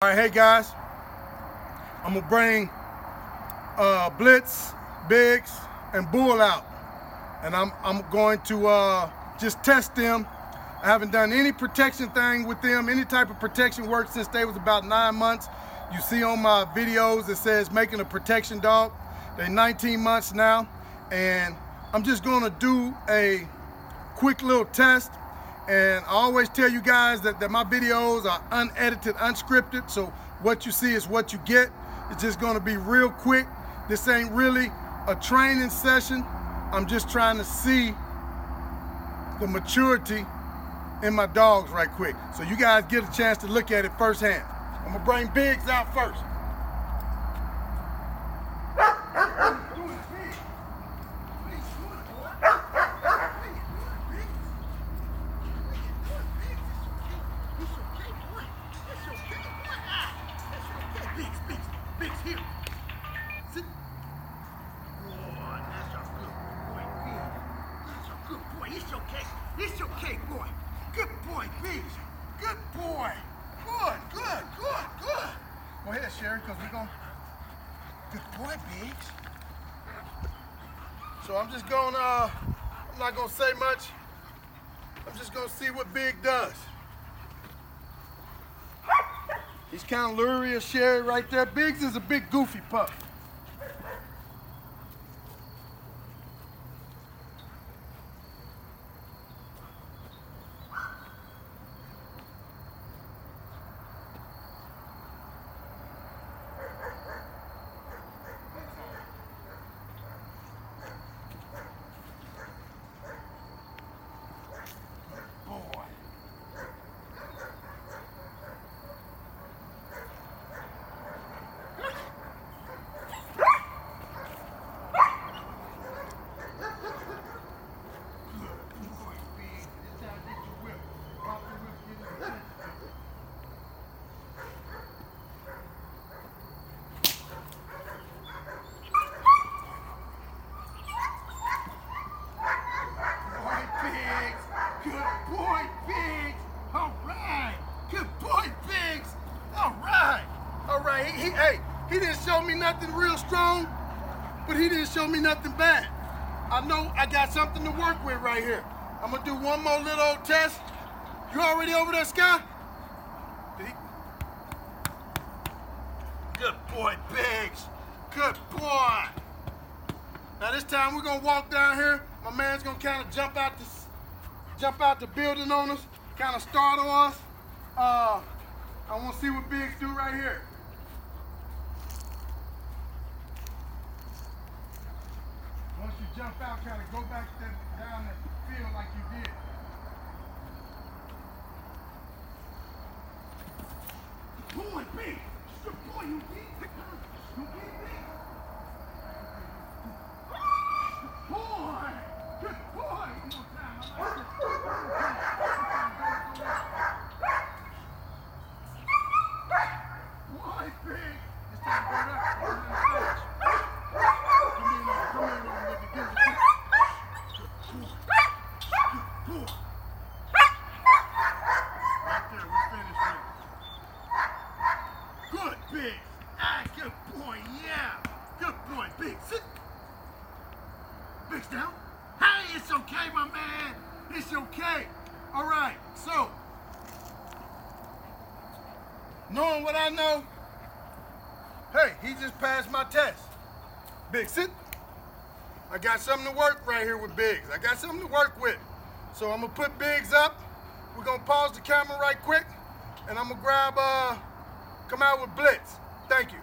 All right, hey guys, I'm gonna bring Blitz, Biggs, and Bull out, and I'm going to just test them. I haven't done any protection thing with them, any type of protection work since they was about 9 months. You see on my videos it says making a protection dog. They're 19 months now, and I'm just gonna do a quick little test. And I always tell you guys that my videos are unedited, unscripted, so what you see is what you get. It's just gonna be real quick. This ain't really a training session. I'm just trying to see the maturity in my dogs right quick. So you guys get a chance to look at it firsthand. I'm gonna bring Biggs out first. Biggs, here. Sit. Boy, that's a good boy, Biggs. That's a good boy. It's okay, boy. Good boy, Biggs. Good boy. Good. Go ahead, Sherry, because we're going. Good boy, Biggs. So I'm just going I'm not going to say much. I'm just going to see what Big does. He's kind of lury as Sherry right there. Biggs is a big goofy pup. Good boy, Biggs. All right. Good boy, Biggs. All right. He didn't show me nothing real strong, but he didn't show me nothing bad. I know I got something to work with right here. I'm gonna do one more little old test. You already over there, Sky? Good boy, Biggs. Good boy. Now this time we're gonna walk down here. My man's gonna kind of jump out the building on us, kind of startle us. I want to see what Biggs do right here. Once you jump out, kind of go back down the field like you did. Good boy, Biggs. Good boy, you did. You did, Biggs. Good boy. Good boy. One more time. I like it. Boy, Biggs. This time go up. Come here, nigga. Give it. Good boy. Right there, we finished it. Good, Biggs. Good boy, yeah. Good boy, Biggs. Sit. Biggs down. Hey, it's okay, my man. It's okay. All right, so, knowing what I know, hey, he just passed my test. Biggs, sit. I got something to work right here with Biggs. I got something to work with. So I'm gonna put Biggs up. We're gonna pause the camera right quick, and I'm gonna grab, come out with Blitz. Thank you.